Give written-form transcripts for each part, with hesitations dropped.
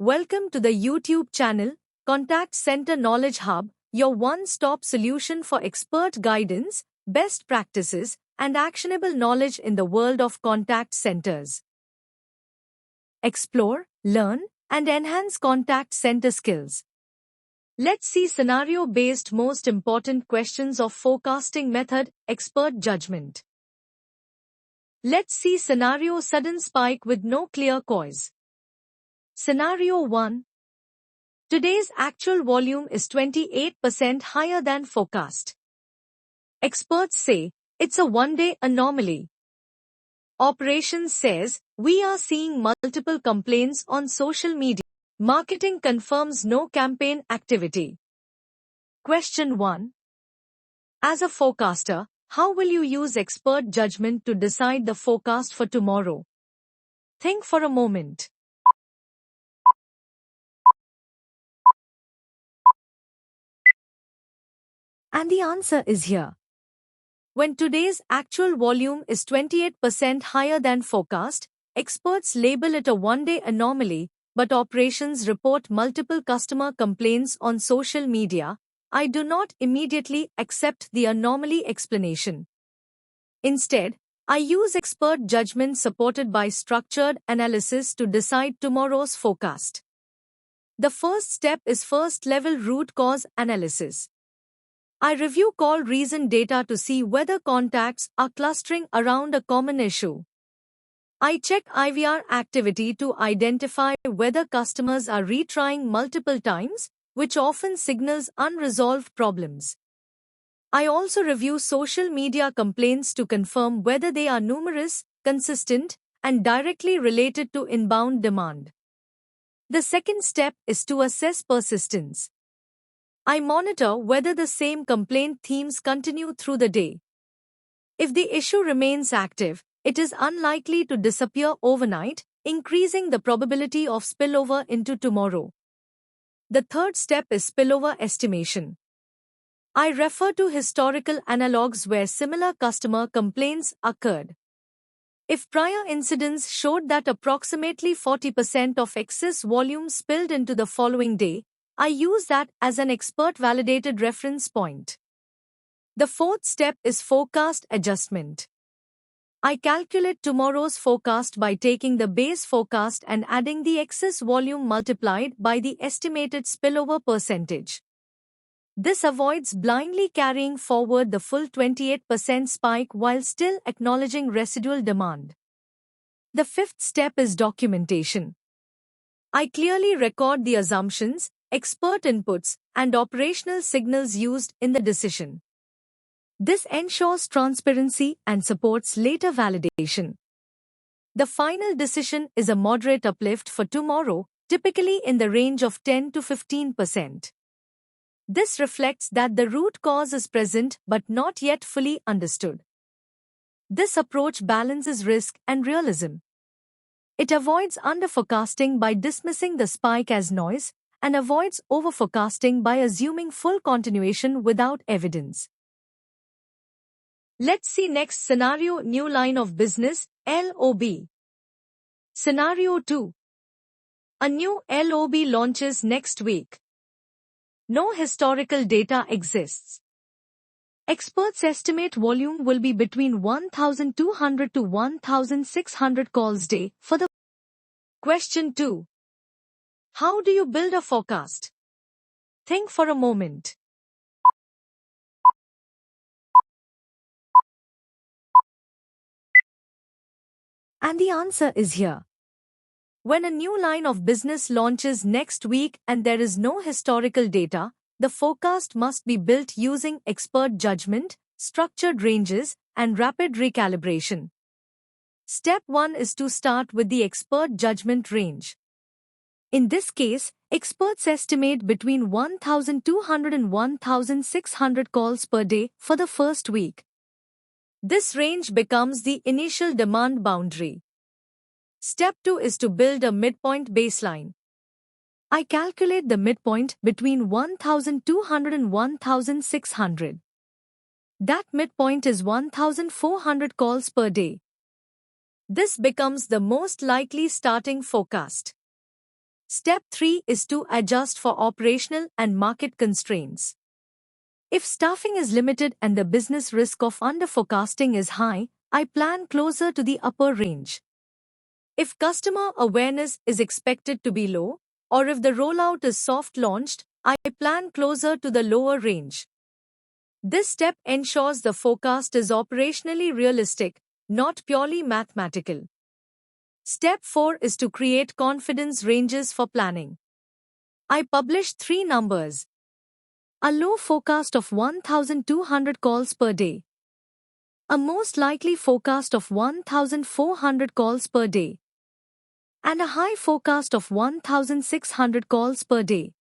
Welcome to the YouTube channel, Contact Center Knowledge Hub, your one-stop solution for expert guidance, best practices, and actionable knowledge in the world of contact centers. Explore, learn, and enhance contact center skills. Let's see scenario-based most important questions of forecasting method, expert judgment. Let's see scenario sudden spike with no clear cause. Scenario 1. Today's actual volume is 28% higher than forecast. Experts say it's a one-day anomaly. Operations says we are seeing multiple complaints on social media. Marketing confirms no campaign activity. Question 1. As a forecaster, how will you use expert judgment to decide the forecast for tomorrow? Think for a moment. And the answer is here. When today's actual volume is 28% higher than forecast, experts label it a one-day anomaly, but operations report multiple customer complaints on social media. I do not immediately accept the anomaly explanation. Instead, I use expert judgment supported by structured analysis to decide tomorrow's forecast. The first step is first-level root cause analysis. I review call-reason data to see whether contacts are clustering around a common issue. I check IVR activity to identify whether customers are retrying multiple times, which often signals unresolved problems. I also review social media complaints to confirm whether they are numerous, consistent, and directly related to inbound demand. The second step is to assess persistence. I monitor whether the same complaint themes continue through the day. If the issue remains active, it is unlikely to disappear overnight, increasing the probability of spillover into tomorrow. The third step is spillover estimation. I refer to historical analogs where similar customer complaints occurred. If prior incidents showed that approximately 40% of excess volume spilled into the following day, I use that as an expert-validated reference point. The fourth step is forecast adjustment. I calculate tomorrow's forecast by taking the base forecast and adding the excess volume multiplied by the estimated spillover percentage. This avoids blindly carrying forward the full 28% spike while still acknowledging residual demand. The fifth step is documentation. I clearly record the assumptions, expert inputs, and operational signals used in the decision. This ensures transparency and supports later validation. The final decision is a moderate uplift for tomorrow, typically in the range of 10 to 15%. This reflects that the root cause is present but not yet fully understood. This approach balances risk and realism. It avoids underforecasting by dismissing the spike as noise, and avoids overforecasting by assuming full continuation without evidence. Let's see next scenario: new line of business, LOB. Scenario 2. A new LOB launches next week. No historical data exists. Experts estimate volume will be between 1,200 to 1,600 calls day for the. Question 2. How do you build a forecast? Think for a moment. And the answer is here. When a new line of business launches next week and there is no historical data, the forecast must be built using expert judgment, structured ranges, and rapid recalibration. Step 1 is to start with the expert judgment range. In this case, experts estimate between 1,200 and 1,600 calls per day for the first week. This range becomes the initial demand boundary. Step 2 is to build a midpoint baseline. I calculate the midpoint between 1,200 and 1,600. That midpoint is 1,400 calls per day. This becomes the most likely starting forecast. Step 3 is to adjust for operational and market constraints. If staffing is limited and the business risk of underforecasting is high, I plan closer to the upper range. If customer awareness is expected to be low, or if the rollout is soft launched, I plan closer to the lower range. This step ensures the forecast is operationally realistic, not purely mathematical. Step 4 is to create confidence ranges for planning. I publish 3 numbers. A low forecast of 1,200 calls per day. A most likely forecast of 1,400 calls per day. And a high forecast of 1,600 calls per day.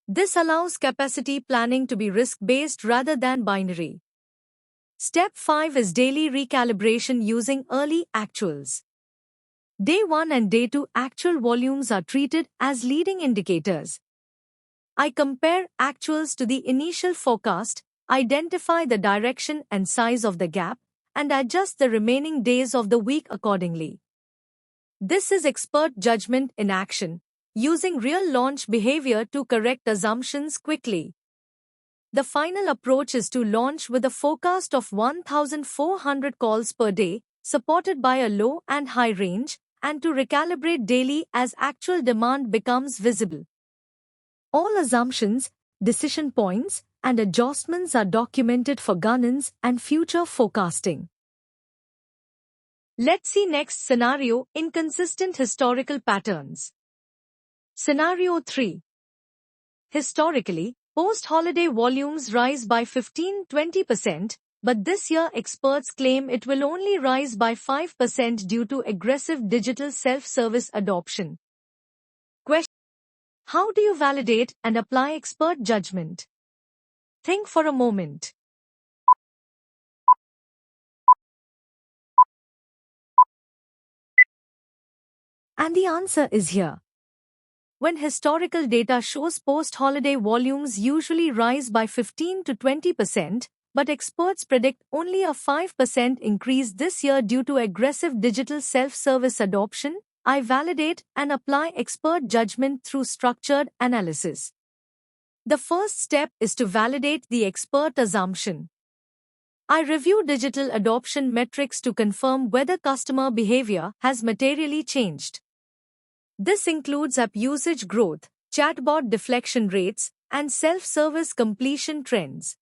This allows capacity planning to be risk-based rather than binary. Step 5 is daily recalibration using early actuals. Day 1 and Day 2 actual volumes are treated as leading indicators. I compare actuals to the initial forecast, identify the direction and size of the gap, and adjust the remaining days of the week accordingly. This is expert judgment in action, using real launch behavior to correct assumptions quickly. The final approach is to launch with a forecast of 1,400 calls per day, supported by a low and high range, and to recalibrate daily as actual demand becomes visible. All assumptions, decision points, and adjustments are documented for governance and future forecasting. Let's see next scenario: inconsistent historical patterns. Scenario 3. Historically, post-holiday volumes rise by 15-20%, but this year experts claim it will only rise by 5% due to aggressive digital self-service adoption. Question: how do you validate and apply expert judgment? Think for a moment. And the answer is here. When historical data shows post-holiday volumes usually rise by 15 to 20%, but experts predict only a 5% increase this year due to aggressive digital self-service adoption, I validate and apply expert judgment through structured analysis. The first step is to validate the expert assumption. I review digital adoption metrics to confirm whether customer behavior has materially changed. This includes app usage growth, chatbot deflection rates, and self-service completion trends.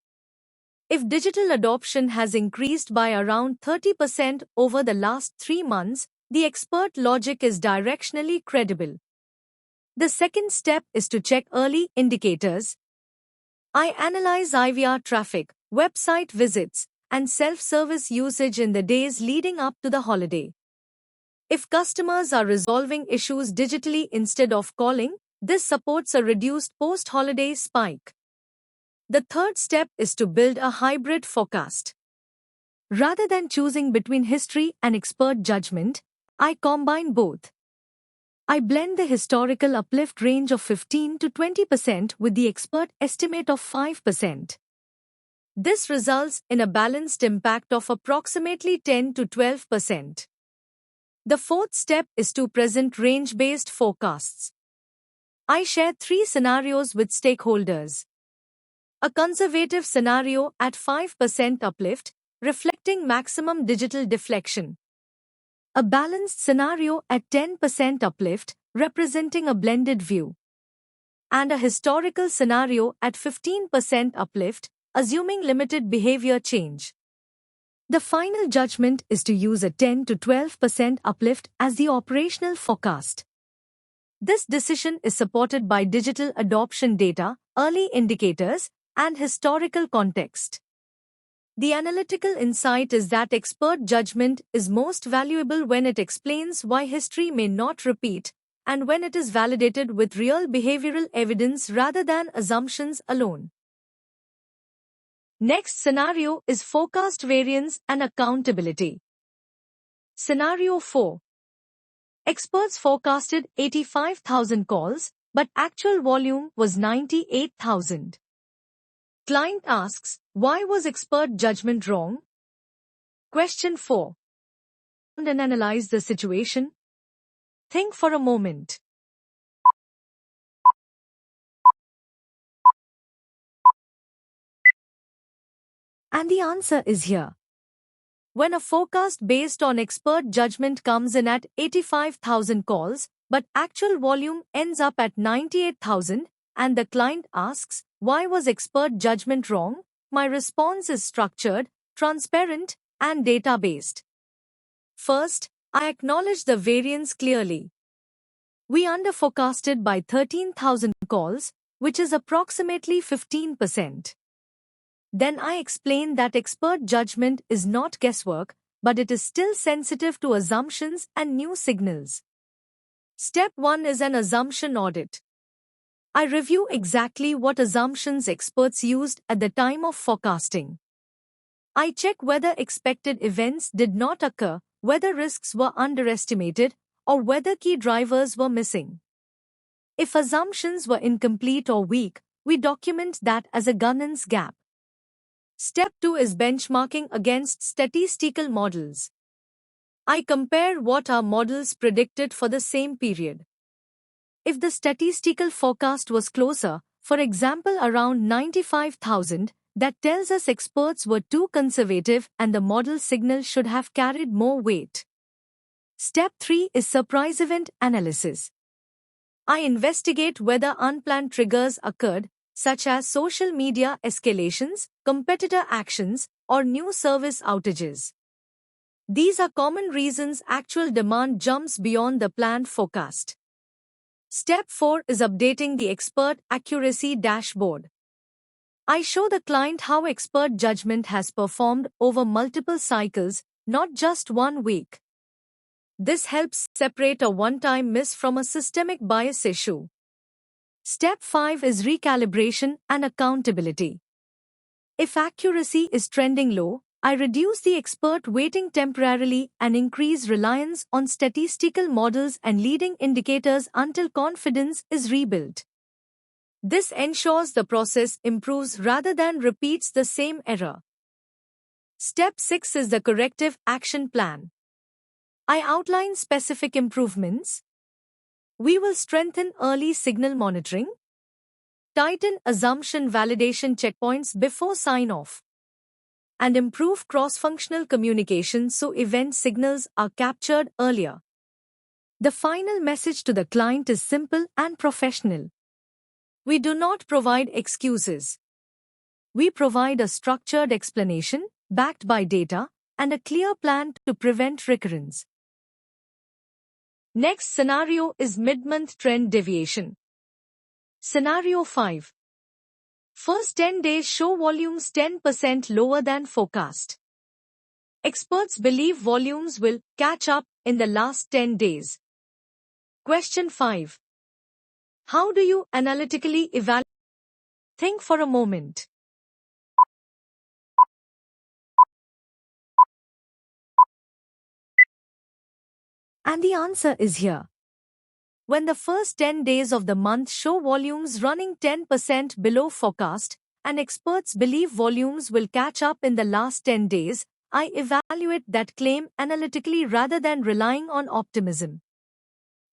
If digital adoption has increased by around 30% over the last 3 months, the expert logic is directionally credible. The second step is to check early indicators. I analyze IVR traffic, website visits, and self-service usage in the days leading up to the holiday. If customers are resolving issues digitally instead of calling, this supports a reduced post-holiday spike. The third step is to build a hybrid forecast. Rather than choosing between history and expert judgment, I combine both. I blend the historical uplift range of 15 to 20% with the expert estimate of 5%. This results in a balanced impact of approximately 10 to 12%. The fourth step is to present range-based forecasts. I share 3 scenarios with stakeholders. A conservative scenario at 5% uplift, reflecting maximum digital deflection. A balanced scenario at 10% uplift, representing a blended view. And a historical scenario at 15% uplift, assuming limited behavior change. The final judgment is to use a 10 to 12% uplift as the operational forecast. This decision is supported by digital adoption data, early indicators, and historical context. The analytical insight is that expert judgment is most valuable when it explains why history may not repeat, and when it is validated with real behavioral evidence rather than assumptions alone. Next scenario is forecast variance and accountability. Scenario 4. Experts forecasted 85,000 calls, but actual volume was 98,000. Client asks, why was expert judgment wrong? Question 4. And analyze the situation. Think for a moment. And the answer is here. When a forecast based on expert judgment comes in at 85,000 calls, but actual volume ends up at 98,000, and the client asks, why was expert judgment wrong? My response is structured, transparent, and data-based. First, I acknowledge the variance clearly. We underforecasted by 13,000 calls, which is approximately 15%. Then I explain that expert judgment is not guesswork, but it is still sensitive to assumptions and new signals. Step 1 is an assumption audit. I review exactly what assumptions experts used at the time of forecasting. I check whether expected events did not occur, whether risks were underestimated, or whether key drivers were missing. If assumptions were incomplete or weak, we document that as a governance gap. Step 2 is benchmarking against statistical models. I compare what our models predicted for the same period. If the statistical forecast was closer, for example around 95,000, that tells us experts were too conservative and the model signal should have carried more weight. Step 3 is surprise event analysis. I investigate whether unplanned triggers occurred, such as social media escalations, competitor actions, or new service outages. These are common reasons actual demand jumps beyond the planned forecast. Step 4 is updating the expert accuracy dashboard. I show the client how expert judgment has performed over multiple cycles, not just 1 week. This helps separate a one-time miss from a systemic bias issue. Step 5 is recalibration and accountability. If accuracy is trending low, I reduce the expert weighting temporarily and increase reliance on statistical models and leading indicators until confidence is rebuilt. This ensures the process improves rather than repeats the same error. Step 6 is the corrective action plan. I outline specific improvements. We will strengthen early signal monitoring, tighten assumption validation checkpoints before sign-off, and improve cross-functional communication so event signals are captured earlier. The final message to the client is simple and professional. We do not provide excuses. We provide a structured explanation, backed by data, and a clear plan to prevent recurrence. Next scenario is mid-month trend deviation. Scenario 5. First 10 days show volumes 10% lower than forecast. Experts believe volumes will catch up in the last 10 days. Question 5. How do you analytically evaluate? Think for a moment. And the answer is here. When the first 10 days of the month show volumes running 10% below forecast, and experts believe volumes will catch up in the last 10 days, I evaluate that claim analytically rather than relying on optimism.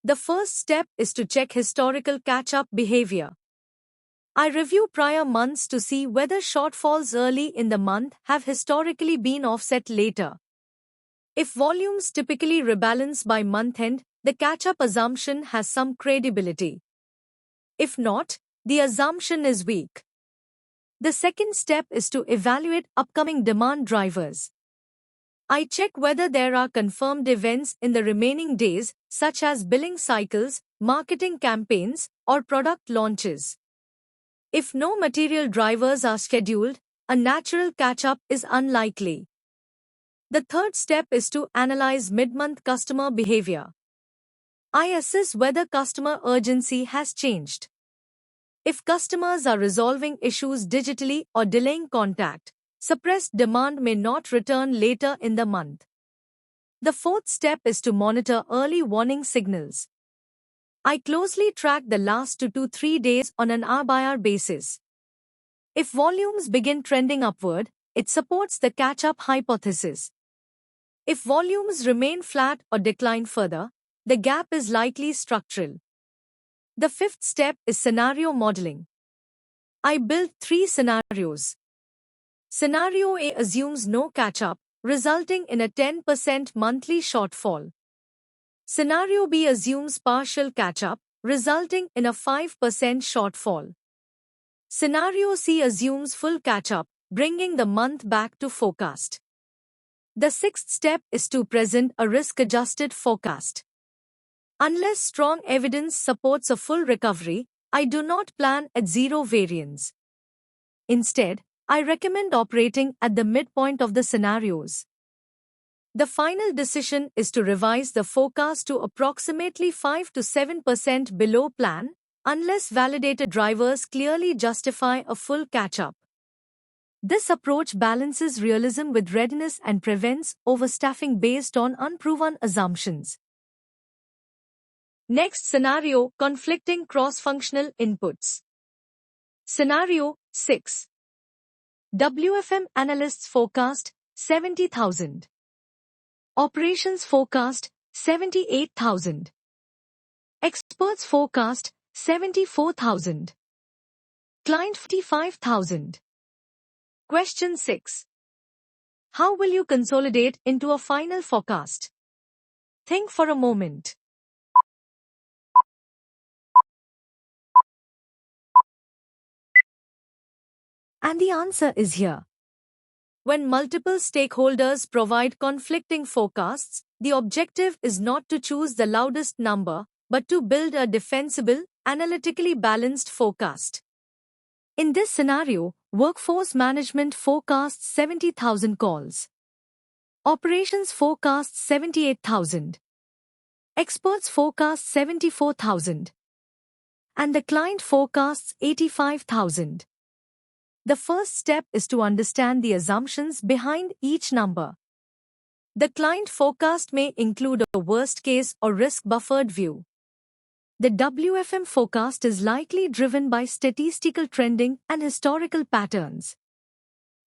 The first step is to check historical catch-up behavior. I review prior months to see whether shortfalls early in the month have historically been offset later. If volumes typically rebalance by month-end, the catch-up assumption has some credibility. If not, the assumption is weak. The second step is to evaluate upcoming demand drivers. I check whether there are confirmed events in the remaining days, such as billing cycles, marketing campaigns, or product launches. If no material drivers are scheduled, a natural catch-up is unlikely. The third step is to analyze mid-month customer behavior. I assess whether customer urgency has changed. If customers are resolving issues digitally or delaying contact, suppressed demand may not return later in the month. The fourth step is to monitor early warning signals. I closely track the last 2 to 3 days on an hour-by-hour basis. If volumes begin trending upward, it supports the catch-up hypothesis. If volumes remain flat or decline further, the gap is likely structural. The fifth step is scenario modeling. I build 3 scenarios. Scenario A assumes no catch-up, resulting in a 10% monthly shortfall. Scenario B assumes partial catch-up, resulting in a 5% shortfall. Scenario C assumes full catch-up, bringing the month back to forecast. The sixth step is to present a risk-adjusted forecast. Unless strong evidence supports a full recovery, I do not plan at zero variance. Instead, I recommend operating at the midpoint of the scenarios. The final decision is to revise the forecast to approximately 5 to 7% below plan, unless validated drivers clearly justify a full catch-up. This approach balances realism with readiness and prevents overstaffing based on unproven assumptions. Next scenario, conflicting cross-functional inputs. Scenario 6. WFM analysts forecast 70,000. Operations forecast 78,000. Experts forecast 74,000. Client 55,000. Question 6. How will you consolidate into a final forecast? Think for a moment. And the answer is here. When multiple stakeholders provide conflicting forecasts, the objective is not to choose the loudest number, but to build a defensible, analytically balanced forecast. In this scenario, workforce management forecasts 70,000 calls. Operations forecasts 78,000. Experts forecast 74,000. And the client forecasts 85,000. The first step is to understand the assumptions behind each number. The client forecast may include a worst-case or risk-buffered view. The WFM forecast is likely driven by statistical trending and historical patterns.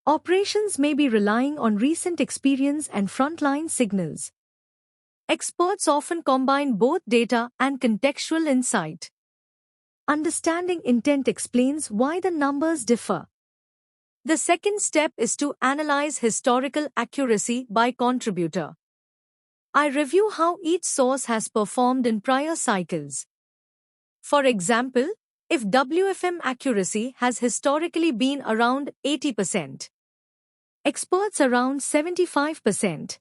Operations may be relying on recent experience and frontline signals. Experts often combine both data and contextual insight. Understanding intent explains why the numbers differ. The second step is to analyze historical accuracy by contributor. I review how each source has performed in prior cycles. For example, if WFM accuracy has historically been around 80%, experts around 75%,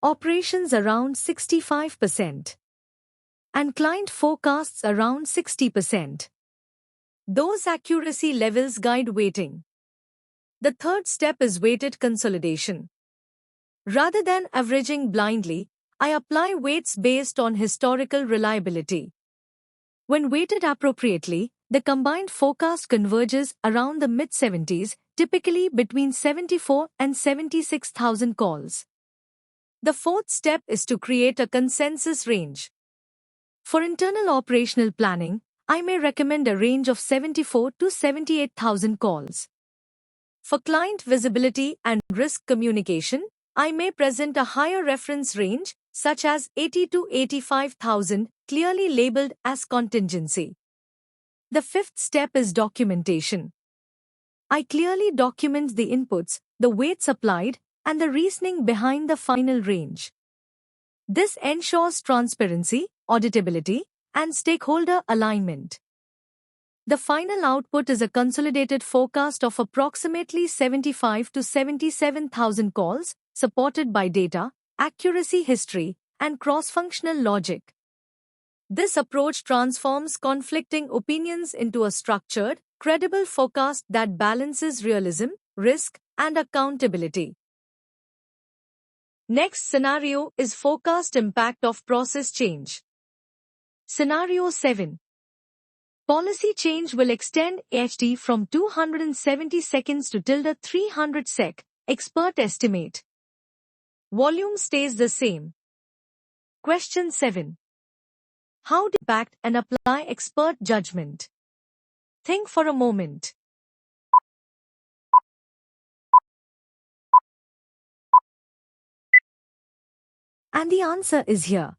operations around 65%, and client forecasts around 60%, those accuracy levels guide weighting. The third step is weighted consolidation. Rather than averaging blindly, I apply weights based on historical reliability. When weighted appropriately, the combined forecast converges around the mid-70s, typically between 74 and 76,000 calls. The fourth step is to create a consensus range. For internal operational planning, I may recommend a range of 74 to 78,000 calls. For client visibility and risk communication, I may present a higher reference range, such as 80 to 85,000, clearly labeled as contingency. The fifth step is documentation. I clearly document the inputs, the weights applied, and the reasoning behind the final range. This ensures transparency, auditability, and stakeholder alignment. The final output is a consolidated forecast of approximately 75 to 77,000 calls, supported by data, accuracy history, and cross-functional logic. This approach transforms conflicting opinions into a structured, credible forecast that balances realism, risk, and accountability. Next scenario is forecast impact of process change. Scenario 7. Policy change will extend HT from 270 seconds to tilde 300 sec. Expert estimate. Volume stays the same. Question 7. How to impact and apply expert judgment? Think for a moment. And the answer is here.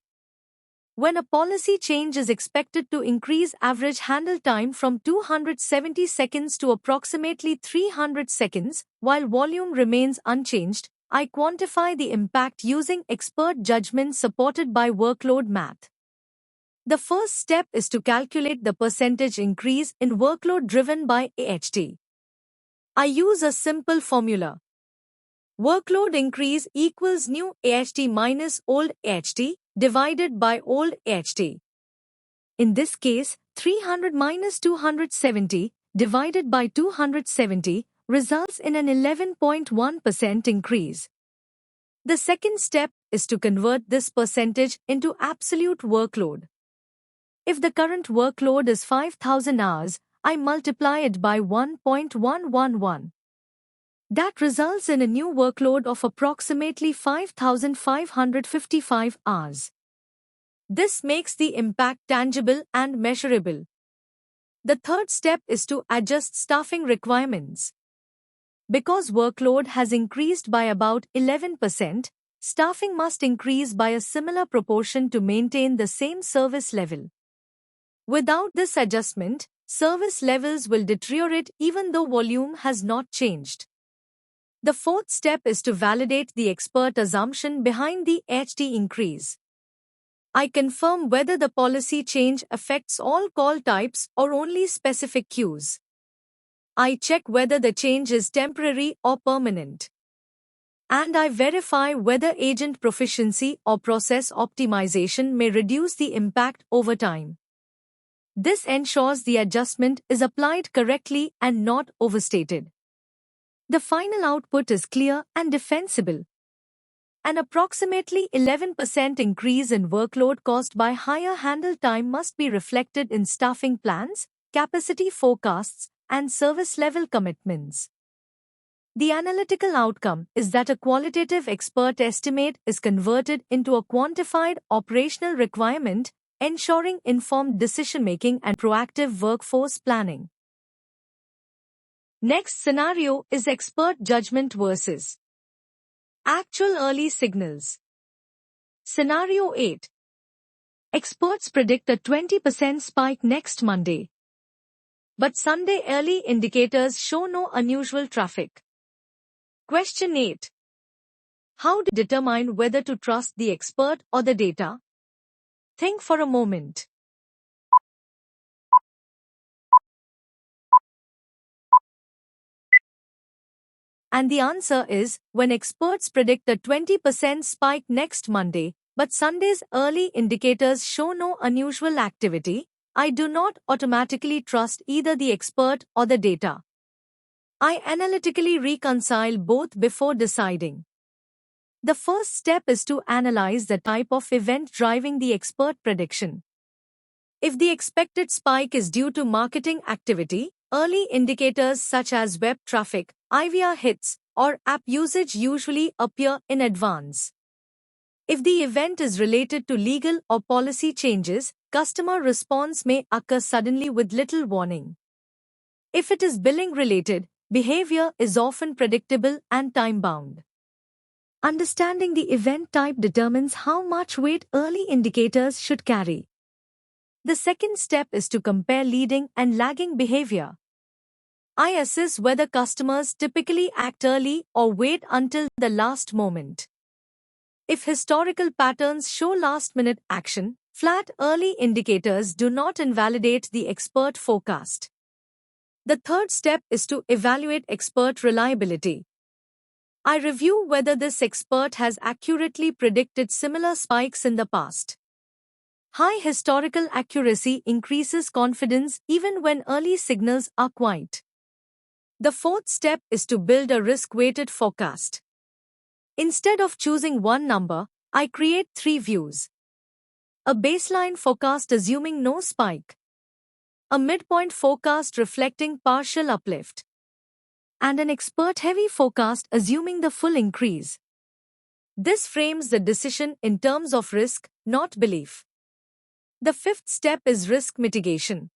When a policy change is expected to increase average handle time from 270 seconds to approximately 300 seconds, while volume remains unchanged, I quantify the impact using expert judgment supported by workload math. The first step is to calculate the percentage increase in workload driven by AHT. I use a simple formula. Workload increase equals new AHT minus old AHT divided by old AHT. In this case, 300 minus 270 divided by 270 results in an 11.1% increase. The second step is to convert this percentage into absolute workload. If the current workload is 5,000 hours, I multiply it by 1.111. That results in a new workload of approximately 5,555 hours. This makes the impact tangible and measurable. The third step is to adjust staffing requirements. Because workload has increased by about 11%, staffing must increase by a similar proportion to maintain the same service level. Without this adjustment, service levels will deteriorate even though volume has not changed. The fourth step is to validate the expert assumption behind the AHT increase. I confirm whether the policy change affects all call types or only specific queues. I check whether the change is temporary or permanent. And I verify whether agent proficiency or process optimization may reduce the impact over time. This ensures the adjustment is applied correctly and not overstated. The final output is clear and defensible. An approximately 11% increase in workload caused by higher handle time must be reflected in staffing plans, capacity forecasts, and service level commitments. The analytical outcome is that a qualitative expert estimate is converted into a quantified operational requirement, ensuring informed decision-making and proactive workforce planning. Next scenario is expert judgment versus actual early signals. Scenario 8. Experts predict a 20% spike next Monday. But Sunday early indicators show no unusual traffic. Question 8. How to determine whether to trust the expert or the data? Think for a moment. And the answer is, when experts predict a 20% spike next Monday, but Sunday's early indicators show no unusual activity, I do not automatically trust either the expert or the data. I analytically reconcile both before deciding. The first step is to analyze the type of event driving the expert prediction. If the expected spike is due to marketing activity, early indicators such as web traffic, IVR hits, or app usage usually appear in advance. If the event is related to legal or policy changes, customer response may occur suddenly with little warning. If it is billing related, behavior is often predictable and time-bound. Understanding the event type determines how much weight early indicators should carry. The second step is to compare leading and lagging behavior. I assess whether customers typically act early or wait until the last moment. If historical patterns show last-minute action, flat early indicators do not invalidate the expert forecast. The third step is to evaluate expert reliability. I review whether this expert has accurately predicted similar spikes in the past. High historical accuracy increases confidence even when early signals are quiet. The fourth step is to build a risk-weighted forecast. Instead of choosing one number, I create three views. A baseline forecast assuming no spike. A midpoint forecast reflecting partial uplift. And an expert-heavy forecast assuming the full increase. This frames the decision in terms of risk, not belief. The fifth step is risk mitigation.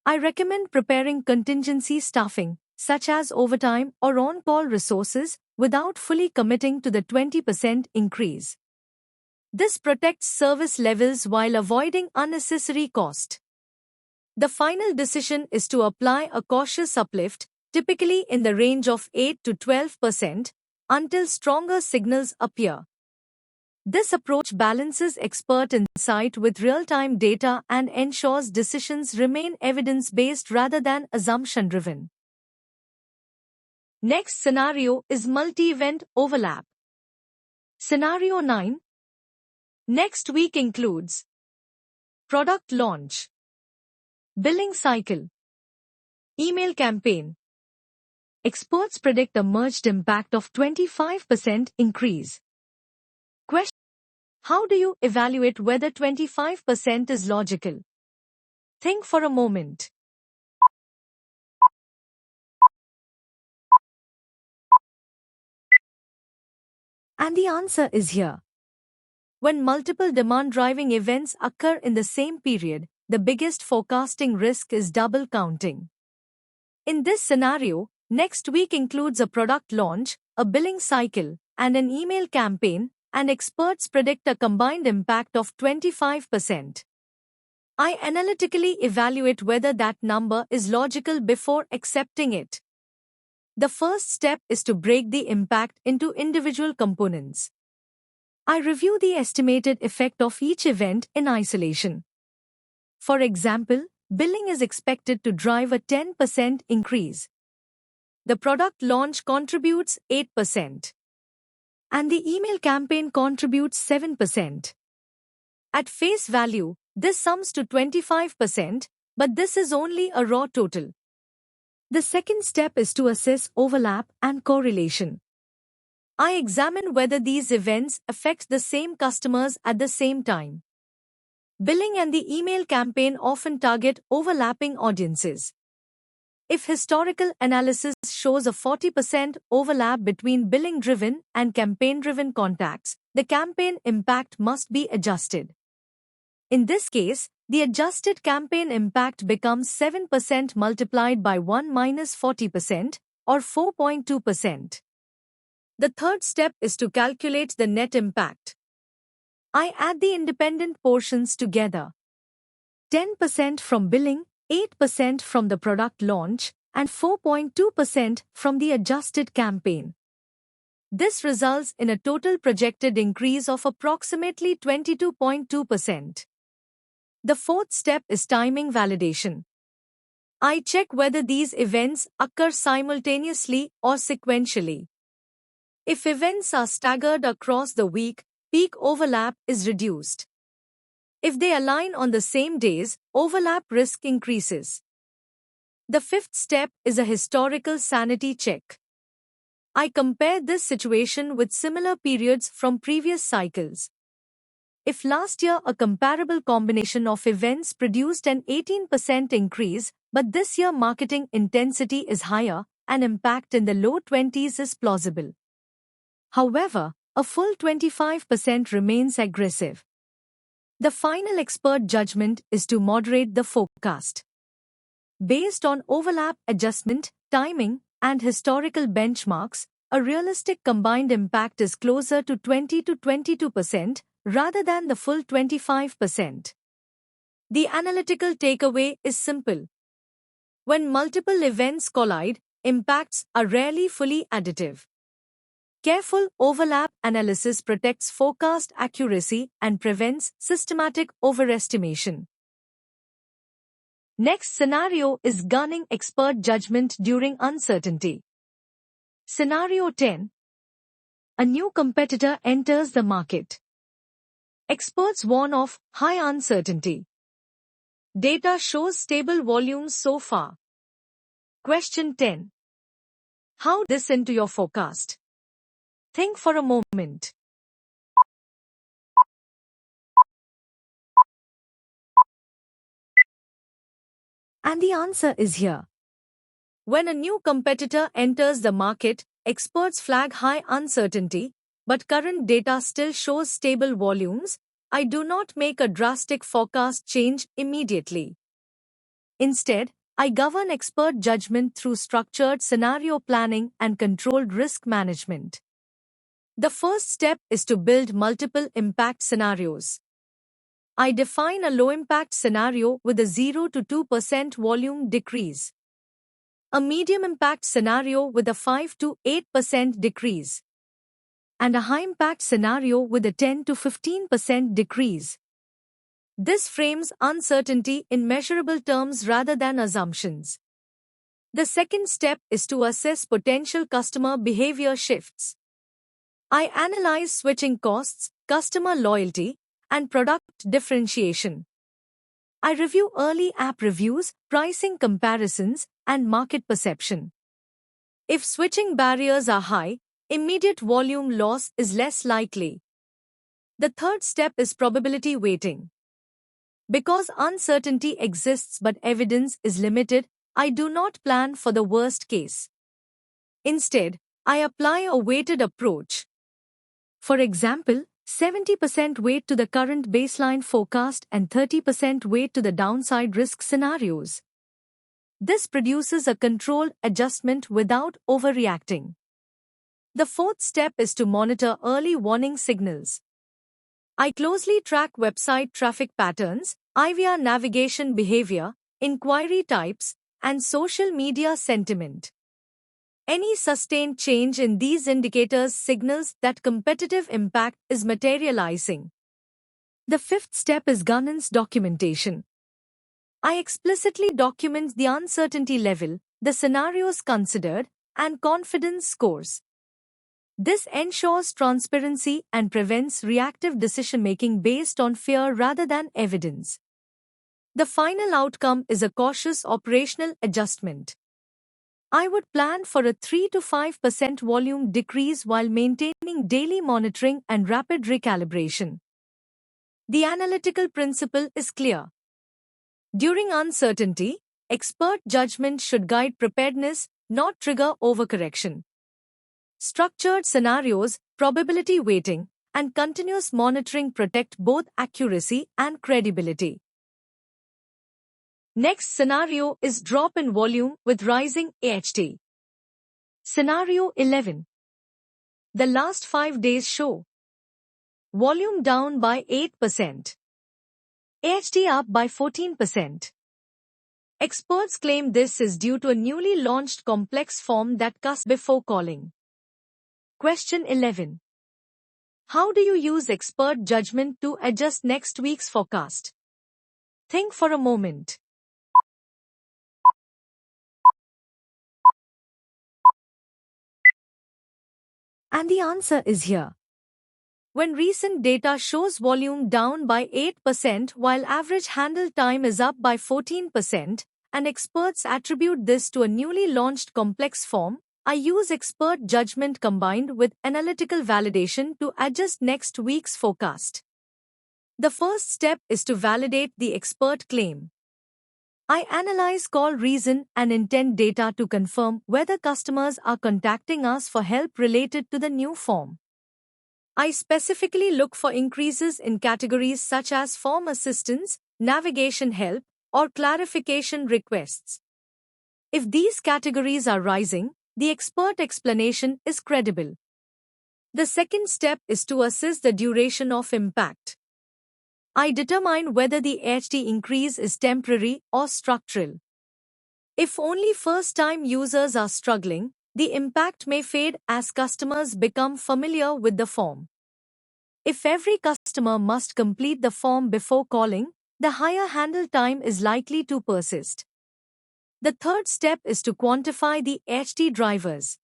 I recommend preparing contingency staffing, such as overtime or on-call resources, without fully committing to the 20% increase. This protects service levels while avoiding unnecessary cost. The final decision is to apply a cautious uplift, typically in the range of 8 to 12%, until stronger signals appear. This approach balances expert insight with real-time data and ensures decisions remain evidence-based rather than assumption-driven. Next scenario is multi-event overlap. Scenario 9. Next week includes product launch, billing cycle, email campaign. Experts predict a merged impact of 25% increase. Question: how do you evaluate whether 25% is logical? Think for a moment. And the answer is here. When multiple demand-driving events occur in the same period, the biggest forecasting risk is double counting. In this scenario, next week includes a product launch, a billing cycle, and an email campaign, and experts predict a combined impact of 25%. I analytically evaluate whether that number is logical before accepting it. The first step is to break the impact into individual components. I review the estimated effect of each event in isolation. For example, billing is expected to drive a 10% increase. The product launch contributes 8%. And the email campaign contributes 7%. At face value, this sums to 25%, but this is only a raw total. The second step is to assess overlap and correlation. I examine whether these events affect the same customers at the same time. Billing and the email campaign often target overlapping audiences. If historical analysis shows a 40% overlap between billing-driven and campaign-driven contacts, the campaign impact must be adjusted. In this case, the adjusted campaign impact becomes 7% multiplied by 1 minus 40%, or 4.2%. The third step is to calculate the net impact. I add the independent portions together. 10% from billing, 8% from the product launch, and 4.2% from the adjusted campaign. This results in a total projected increase of approximately 22.2%. The fourth step is timing validation. I check whether these events occur simultaneously or sequentially. If events are staggered across the week, peak overlap is reduced. If they align on the same days, overlap risk increases. The fifth step is a historical sanity check. I compare this situation with similar periods from previous cycles. If last year a comparable combination of events produced an 18% increase, but this year marketing intensity is higher, an impact in the low 20s is plausible. However, a full 25% remains aggressive. The final expert judgment is to moderate the forecast. Based on overlap adjustment, timing, and historical benchmarks, a realistic combined impact is closer to 20 to 22%, rather than the full 25%. The analytical takeaway is simple. When multiple events collide, impacts are rarely fully additive. Careful overlap analysis protects forecast accuracy and prevents systematic overestimation. Next scenario is gunning expert judgment during uncertainty. Scenario 10. A new competitor enters the market. Experts warn of high uncertainty. Data shows stable volumes so far. Question 10. How this into your forecast? Think for a moment. And the answer is here. When a new competitor enters the market, experts flag high uncertainty, but current data still shows stable volumes. I do not make a drastic forecast change immediately. Instead, I govern expert judgment through structured scenario planning and controlled risk management. The first step is to build multiple impact scenarios. I define a low-impact scenario with a 0 to 2% volume decrease, a medium-impact scenario with a 5 to 8% decrease, and a high-impact scenario with a 10 to 15% decrease. This frames uncertainty in measurable terms rather than assumptions. The second step is to assess potential customer behavior shifts. I analyze switching costs, customer loyalty, and product differentiation. I review early app reviews, pricing comparisons, and market perception. If switching barriers are high, immediate volume loss is less likely. The third step is probability weighting. Because uncertainty exists but evidence is limited, I do not plan for the worst case. Instead, I apply a weighted approach. For example, 70% weight to the current baseline forecast and 30% weight to the downside risk scenarios. This produces a controlled adjustment without overreacting. The fourth step is to monitor early warning signals. I closely track website traffic patterns, IVR navigation behavior, inquiry types, and social media sentiment. Any sustained change in these indicators signals that competitive impact is materializing. The fifth step is governance documentation. I explicitly document the uncertainty level, the scenarios considered, and confidence scores. This ensures transparency and prevents reactive decision-making based on fear rather than evidence. The final outcome is a cautious operational adjustment. I would plan for a 3 to 5% volume decrease while maintaining daily monitoring and rapid recalibration. The analytical principle is clear. During uncertainty, expert judgment should guide preparedness, not trigger overcorrection. Structured scenarios, probability weighting, and continuous monitoring protect both accuracy and credibility. Next scenario is drop in volume with rising AHT. Scenario 11. The last 5 days show volume down by 8%. AHT up by 14%. Experts claim this is due to a newly launched complex form that cuts before calling. Question 11. How do you use expert judgment to adjust next week's forecast? Think for a moment. And the answer is here. When recent data shows volume down by 8% while average handle time is up by 14%, and experts attribute this to a newly launched complex form, I use expert judgment combined with analytical validation to adjust next week's forecast. The first step is to validate the expert claim. I analyze call reason and intent data to confirm whether customers are contacting us for help related to the new form. I specifically look for increases in categories such as form assistance, navigation help, or clarification requests. If these categories are rising, the expert explanation is credible. The second step is to assess the duration of impact. I determine whether the AHT increase is temporary or structural. If only first-time users are struggling, the impact may fade as customers become familiar with the form. If every customer must complete the form before calling, the higher handle time is likely to persist. The third step is to quantify the AHT drivers.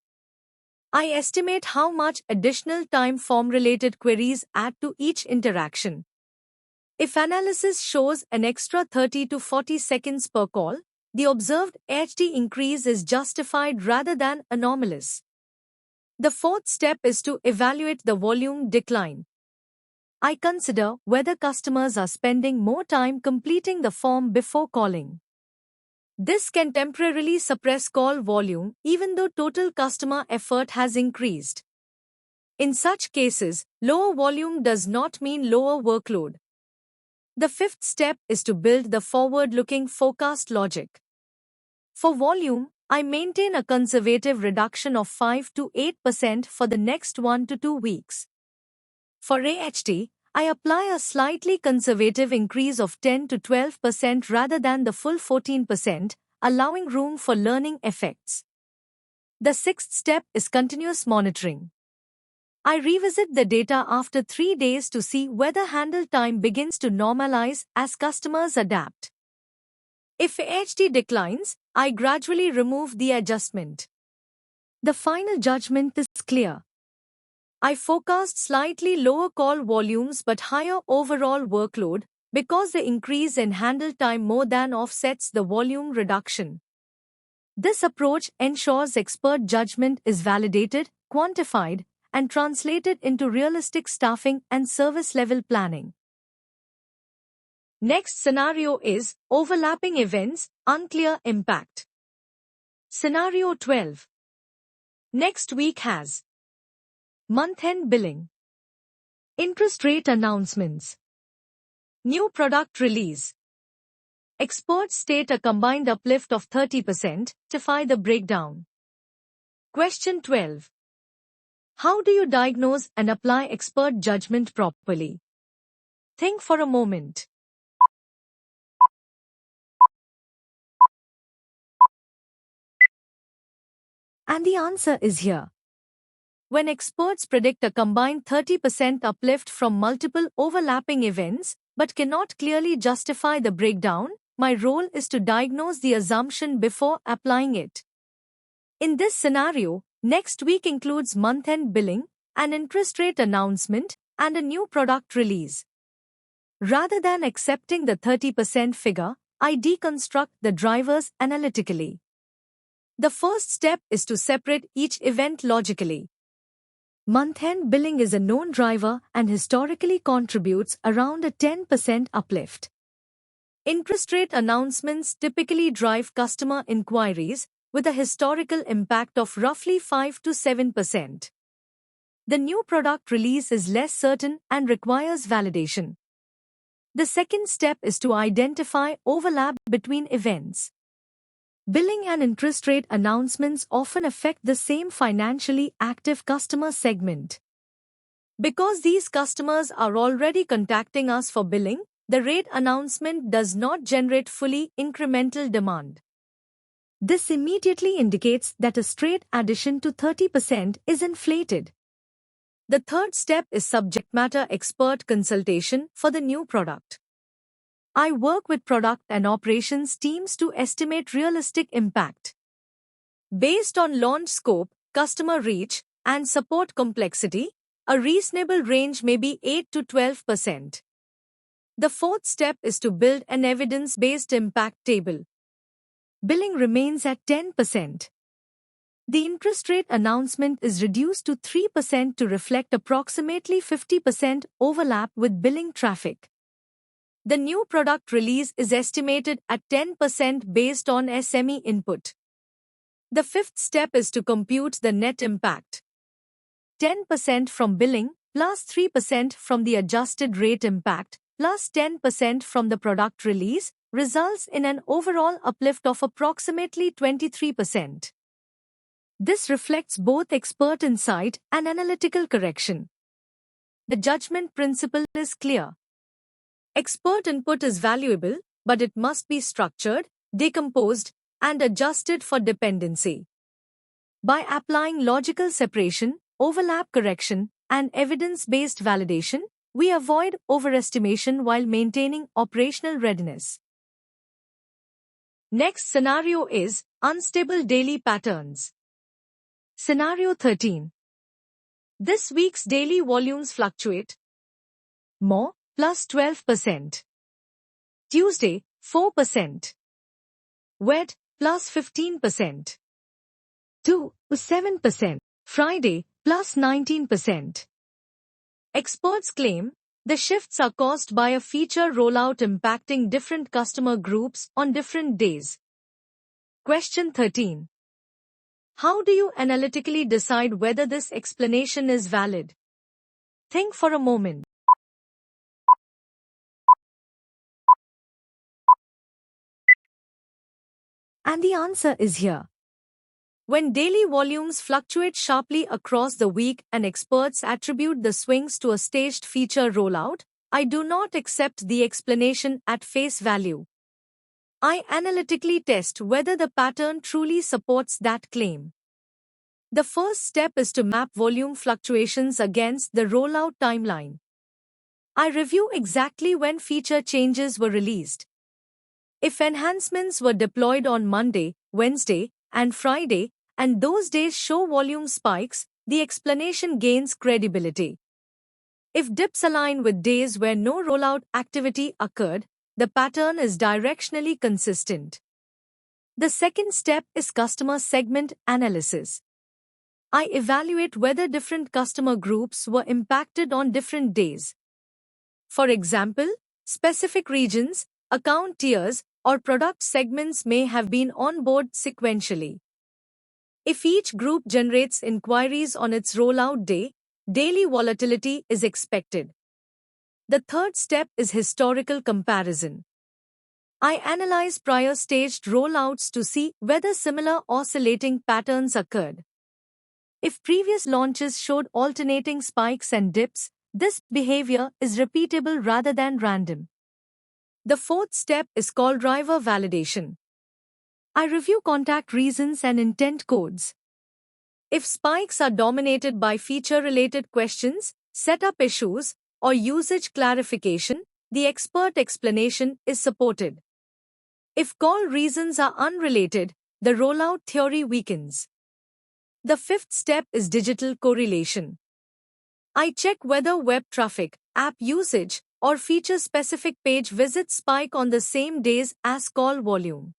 I estimate how much additional time form-related queries add to each interaction. If analysis shows an extra 30 to 40 seconds per call, the observed AHT increase is justified rather than anomalous. The fourth step is to evaluate the volume decline. I consider whether customers are spending more time completing the form before calling. This can temporarily suppress call volume even though total customer effort has increased. In such cases, lower volume does not mean lower workload. The fifth step is to build the forward-looking forecast logic. For volume, I maintain a conservative reduction of 5 to 8% for the next 1 to 2 weeks. For AHT, I apply a slightly conservative increase of 10 to 12% rather than the full 14%, allowing room for learning effects. The sixth step is continuous monitoring. I revisit the data after 3 days to see whether handle time begins to normalize as customers adapt. If AHT declines, I gradually remove the adjustment. The final judgment is clear. I forecast slightly lower call volumes but higher overall workload because the increase in handle time more than offsets the volume reduction. This approach ensures expert judgment is validated, quantified, and translated into realistic staffing and service level planning. Next scenario is overlapping events, unclear impact. Scenario 12. Next week has month-end billing, interest rate announcements, new product release. Experts state a combined uplift of 30%. Justify the breakdown. Question 12. How do you diagnose and apply expert judgment properly? Think for a moment. And the answer is here. When experts predict a combined 30% uplift from multiple overlapping events, but cannot clearly justify the breakdown, my role is to diagnose the assumption before applying it. In this scenario, next week includes month-end billing, an interest rate announcement, and a new product release. Rather than accepting the 30% figure, I deconstruct the drivers analytically. The first step is to separate each event logically. Month-end billing is a known driver and historically contributes around a 10% uplift. Interest rate announcements typically drive customer inquiries with a historical impact of roughly 5 to 7%. The new product release is less certain and requires validation. The second step is to identify overlap between events. Billing and interest rate announcements often affect the same financially active customer segment. Because these customers are already contacting us for billing, the rate announcement does not generate fully incremental demand. This immediately indicates that a straight addition to 30% is inflated. The third step is subject matter expert consultation for the new product. I work with product and operations teams to estimate realistic impact. Based on launch scope, customer reach, and support complexity, a reasonable range may be 8 to 12%. The fourth step is to build an evidence-based impact table. Billing remains at 10%. The interest rate announcement is reduced to 3% to reflect approximately 50% overlap with billing traffic. The new product release is estimated at 10% based on SME input. The fifth step is to compute the net impact. 10% from billing, plus 3% from the adjusted rate impact, plus 10% from the product release, results in an overall uplift of approximately 23%. This reflects both expert insight and analytical correction. The judgment principle is clear. Expert input is valuable, but it must be structured, decomposed, and adjusted for dependency. By applying logical separation, overlap correction, and evidence-based validation, we avoid overestimation while maintaining operational readiness. Next scenario is unstable daily patterns. Scenario 13. This week's daily volumes fluctuate. More, plus 12%. Tuesday, 4%. Wed, plus 15%. 2, 7%. Friday, plus 19%. Experts claim the shifts are caused by a feature rollout impacting different customer groups on different days. Question 13. How do you analytically decide whether this explanation is valid? Think for a moment. And the answer is here. When daily volumes fluctuate sharply across the week and experts attribute the swings to a staged feature rollout, I do not accept the explanation at face value. I analytically test whether the pattern truly supports that claim. The first step is to map volume fluctuations against the rollout timeline. I review exactly when feature changes were released. If enhancements were deployed on Monday, Wednesday, and Friday, and those days show volume spikes, the explanation gains credibility. If dips align with days where no rollout activity occurred, the pattern is directionally consistent. The second step is customer segment analysis. I evaluate whether different customer groups were impacted on different days. For example, specific regions, account tiers, or product segments may have been on board sequentially. If each group generates inquiries on its rollout day, daily volatility is expected. The third step is historical comparison. I analyze prior staged rollouts to see whether similar oscillating patterns occurred. If previous launches showed alternating spikes and dips, this behavior is repeatable rather than random. The fourth step is called driver validation. I review contact reasons and intent codes. If spikes are dominated by feature-related questions, setup issues, or usage clarification, the expert explanation is supported. If call reasons are unrelated, the rollout theory weakens. The fifth step is digital correlation. I check whether web traffic, app usage, or feature-specific page visits spike on the same days as call volume.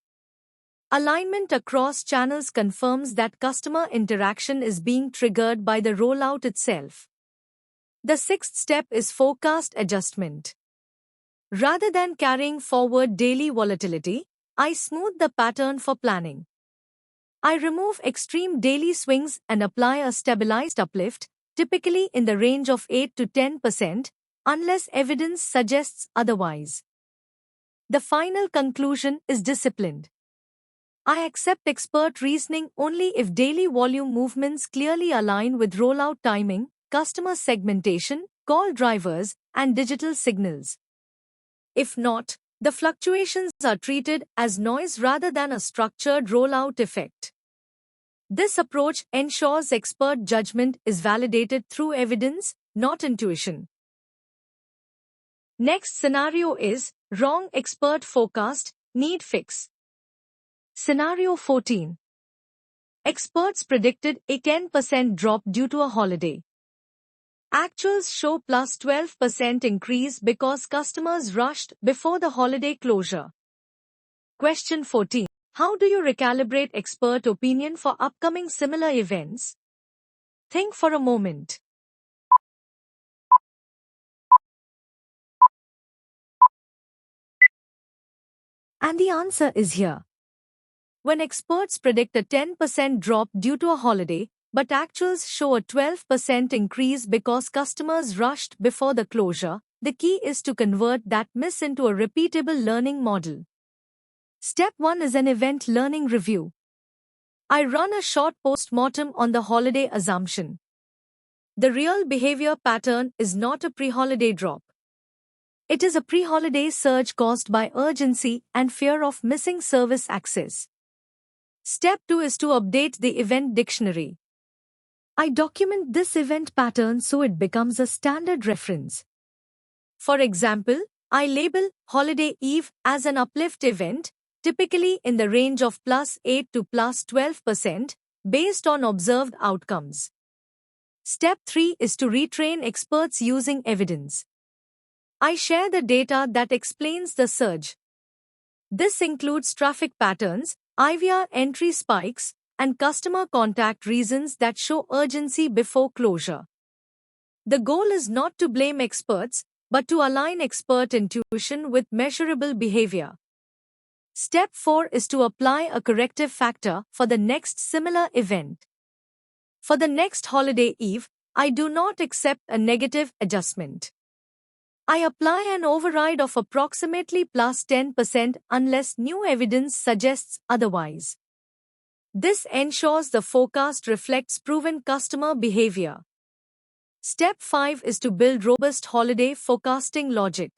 Alignment across channels confirms that customer interaction is being triggered by the rollout itself. The sixth step is forecast adjustment. Rather than carrying forward daily volatility, I smooth the pattern for planning. I remove extreme daily swings and apply a stabilized uplift, typically in the range of 8 to 10%, unless evidence suggests otherwise. The final conclusion is disciplined. I accept expert reasoning only if daily volume movements clearly align with rollout timing, customer segmentation, call drivers, and digital signals. If not, the fluctuations are treated as noise rather than a structured rollout effect. This approach ensures expert judgment is validated through evidence, not intuition. Next scenario is wrong expert forecast, need fix. Scenario 14. Experts predicted a 10% drop due to a holiday. Actuals show plus 12% increase because customers rushed before the holiday closure. Question 14. How do you recalibrate expert opinion for upcoming similar events? Think for a moment. And the answer is here. When experts predict a 10% drop due to a holiday, but actuals show a 12% increase because customers rushed before the closure, the key is to convert that miss into a repeatable learning model. Step 1 is an event learning review. I run a short post-mortem on the holiday assumption. The real behavior pattern is not a pre-holiday drop. It is a pre-holiday surge caused by urgency and fear of missing service access. Step 2 is to update the event dictionary. I document this event pattern so it becomes a standard reference. For example, I label Holiday Eve as an uplift event, typically in the range of plus 8 to plus 12%, based on observed outcomes. Step 3 is to retrain experts using evidence. I share the data that explains the surge. This includes traffic patterns, IVR entry spikes, and customer contact reasons that show urgency before closure. The goal is not to blame experts, but to align expert intuition with measurable behavior. Step 4 is to apply a corrective factor for the next similar event. For the next holiday eve, I do not accept a negative adjustment. I apply an override of approximately plus 10% unless new evidence suggests otherwise. This ensures the forecast reflects proven customer behavior. Step 5 is to build robust holiday forecasting logic.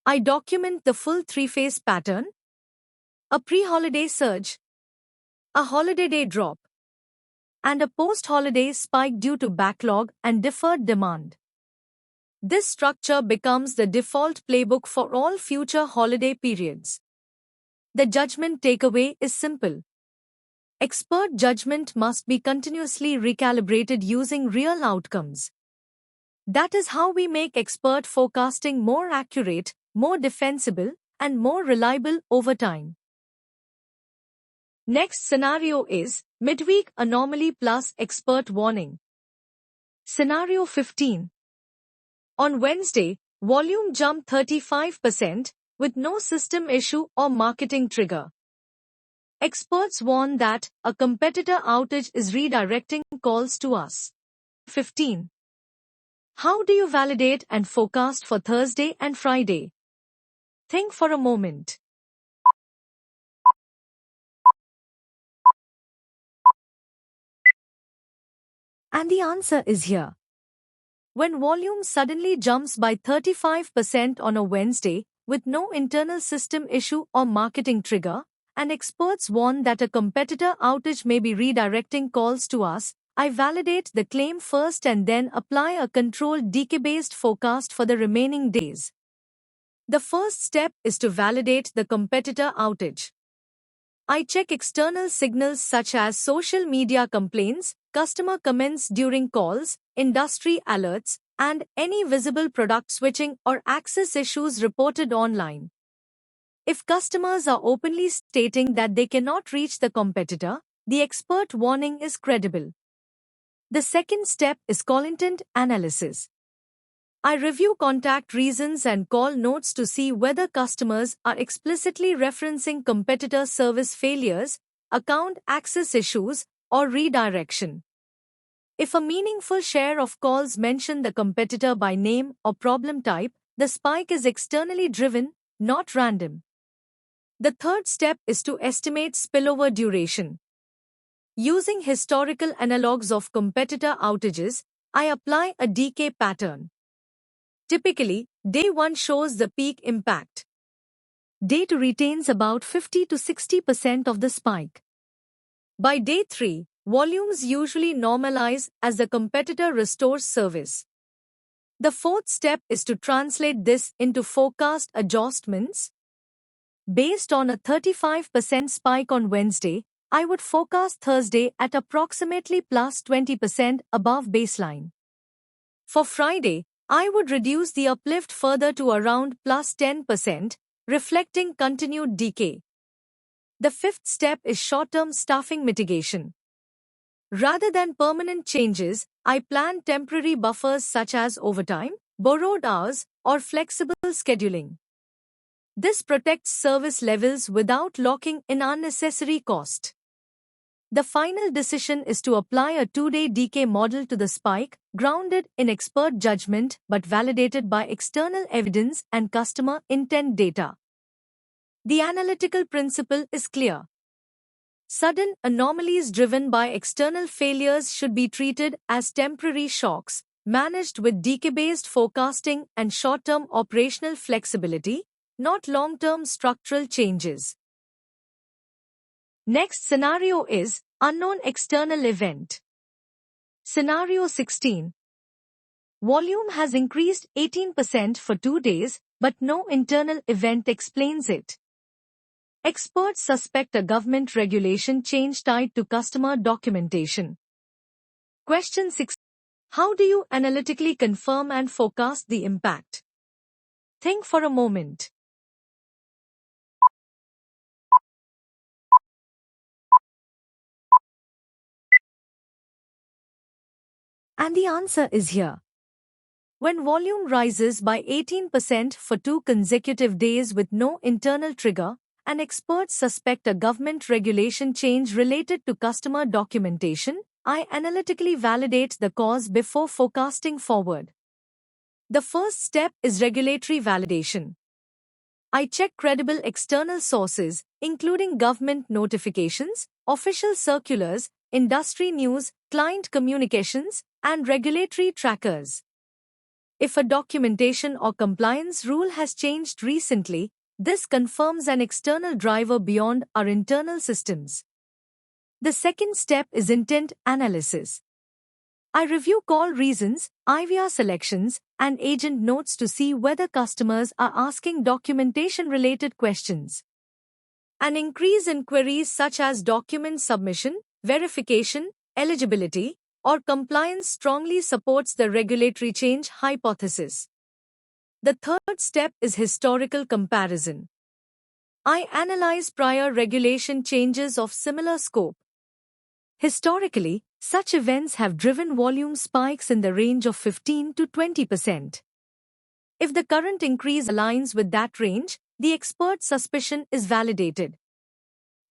I document the full three-phase pattern: a pre-holiday surge, a holiday day drop, and a post-holiday spike due to backlog and deferred demand. This structure becomes the default playbook for all future holiday periods. The judgment takeaway is simple. Expert judgment must be continuously recalibrated using real outcomes. That is how we make expert forecasting more accurate, more defensible, and more reliable over time. Next scenario is midweek anomaly plus expert warning. Scenario 15. On Wednesday, volume jumped 35% with no system issue or marketing trigger. Experts warn that a competitor outage is redirecting calls to us. 15. How do you validate and forecast for Thursday and Friday? Think for a moment. And the answer is here. When volume suddenly jumps by 35% on a Wednesday, with no internal system issue or marketing trigger, and experts warn that a competitor outage may be redirecting calls to us, I validate the claim first and then apply a controlled decay-based forecast for the remaining days. The first step is to validate the competitor outage. I check external signals such as social media complaints, customer comments during calls, industry alerts, and any visible product switching or access issues reported online. If customers are openly stating that they cannot reach the competitor, the expert warning is credible. The second step is call intent analysis. I review contact reasons and call notes to see whether customers are explicitly referencing competitor service failures, account access issues, or redirection. If a meaningful share of calls mention the competitor by name or problem type, the spike is externally driven, not random. The third step is to estimate spillover duration. Using historical analogs of competitor outages, I apply a decay pattern. Typically, day 1 shows the peak impact. Day 2 retains about 50 to 60% of the spike. By day 3, volumes usually normalize as the competitor restores service. The fourth step is to translate this into forecast adjustments. Based on a 35% spike on Wednesday, I would forecast Thursday at approximately plus 20% above baseline. For Friday, I would reduce the uplift further to around plus 10%, reflecting continued decay. The fifth step is short-term staffing mitigation. Rather than permanent changes, I plan temporary buffers such as overtime, borrowed hours, or flexible scheduling. This protects service levels without locking in unnecessary cost. The final decision is to apply a 2-day decay model to the spike, grounded in expert judgment but validated by external evidence and customer intent data. The analytical principle is clear. Sudden anomalies driven by external failures should be treated as temporary shocks, managed with decay-based forecasting and short-term operational flexibility, not long-term structural changes. Next scenario is unknown external event. Scenario 16. Volume has increased 18% for 2 days, but no internal event explains it. Experts suspect a government regulation change tied to customer documentation. Question 6. How do you analytically confirm and forecast the impact? Think for a moment. And the answer is here. When volume rises by 18% for 2 consecutive days with no internal trigger, and experts suspect a government regulation change related to customer documentation, I analytically validate the cause before forecasting forward. The first step is regulatory validation. I check credible external sources, including government notifications, official circulars, industry news, client communications, and regulatory trackers. If a documentation or compliance rule has changed recently, this confirms an external driver beyond our internal systems. The second step is intent analysis. I review call reasons, IVR selections, and agent notes to see whether customers are asking documentation-related questions. An increase in queries such as document submission, verification, eligibility, or compliance strongly supports the regulatory change hypothesis. The third step is historical comparison. I analyze prior regulation changes of similar scope. Historically, such events have driven volume spikes in the range of 15 to 20%. If the current increase aligns with that range, the expert suspicion is validated.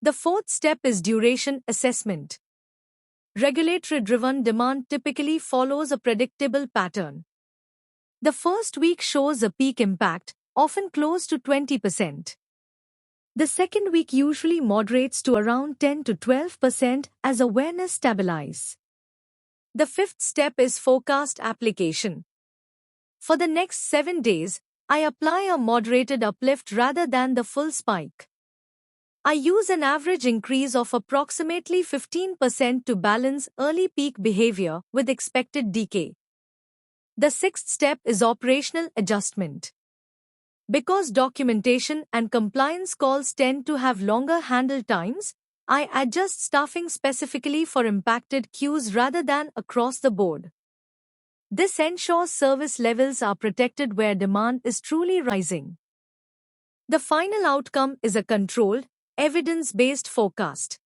The fourth step is duration assessment. Regulatory-driven demand typically follows a predictable pattern. The first week shows a peak impact, often close to 20%. The second week usually moderates to around 10 to 12% as awareness stabilizes. The fifth step is forecast application. For the next 7 days, I apply a moderated uplift rather than the full spike. I use an average increase of approximately 15% to balance early peak behavior with expected decay. The sixth step is operational adjustment. Because documentation and compliance calls tend to have longer handle times, I adjust staffing specifically for impacted queues rather than across the board. This ensures service levels are protected where demand is truly rising. The final outcome is a controlled, evidence-based forecast.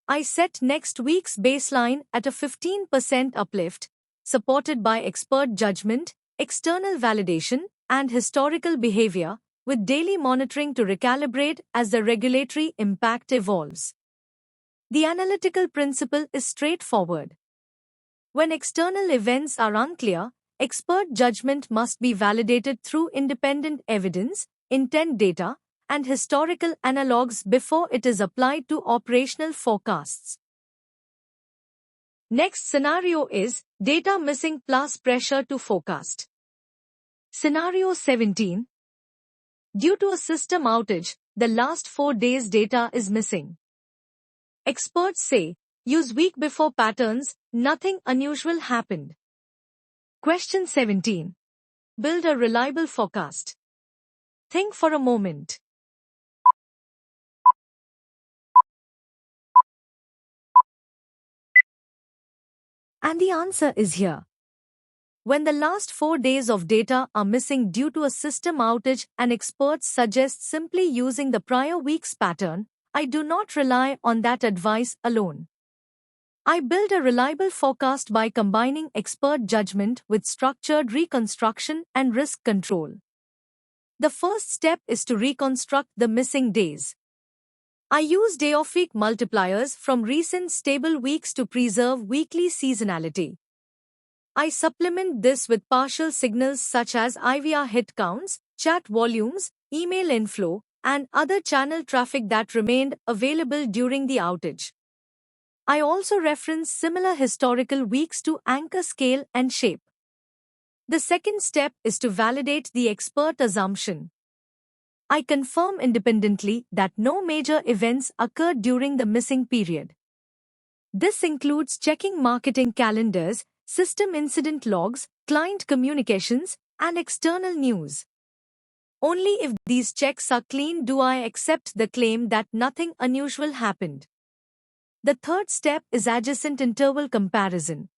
I set next week's baseline at a 15% uplift, supported by expert judgment, external validation, and historical behavior, with daily monitoring to recalibrate as the regulatory impact evolves. The analytical principle is straightforward. When external events are unclear, expert judgment must be validated through independent evidence, intent data, and historical analogs before it is applied to operational forecasts. Next scenario is data missing plus pressure to forecast. Scenario 17. Due to a system outage, the last 4 days' data is missing. Experts say, use week before patterns, nothing unusual happened. Question 17. Build a reliable forecast. Think for a moment. And the answer is here. When the last 4 days of data are missing due to a system outage and experts suggest simply using the prior week's pattern, I do not rely on that advice alone. I build a reliable forecast by combining expert judgment with structured reconstruction and risk control. The first step is to reconstruct the missing days. I use day-of-week multipliers from recent stable weeks to preserve weekly seasonality. I supplement this with partial signals such as IVR hit counts, chat volumes, email inflow, and other channel traffic that remained available during the outage. I also reference similar historical weeks to anchor scale and shape. The second step is to validate the expert assumption. I confirm independently that no major events occurred during the missing period. This includes checking marketing calendars, system incident logs, client communications, and external news. Only if these checks are clean do I accept the claim that nothing unusual happened. The third step is adjacent interval comparison.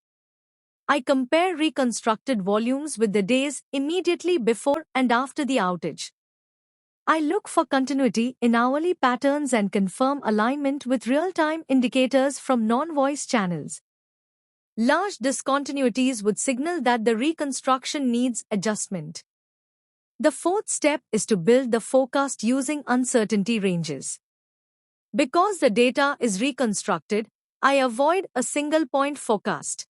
I compare reconstructed volumes with the days immediately before and after the outage. I look for continuity in hourly patterns and confirm alignment with real-time indicators from non-voice channels. Large discontinuities would signal that the reconstruction needs adjustment. The fourth step is to build the forecast using uncertainty ranges. Because the data is reconstructed, I avoid a single-point forecast.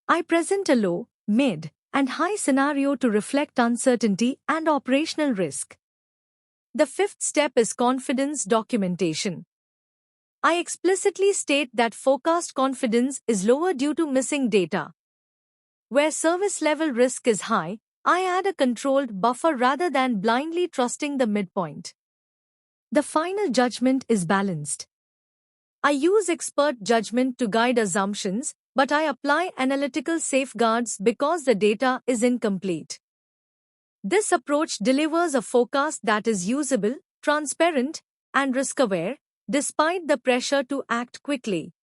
I present a low, mid, and high scenario to reflect uncertainty and operational risk. The fifth step is confidence documentation. I explicitly state that forecast confidence is lower due to missing data. Where service level risk is high, I add a controlled buffer rather than blindly trusting the midpoint. The final judgment is balanced. I use expert judgment to guide assumptions, but I apply analytical safeguards because the data is incomplete. This approach delivers a forecast that is usable, transparent, and risk-aware, despite the pressure to act quickly.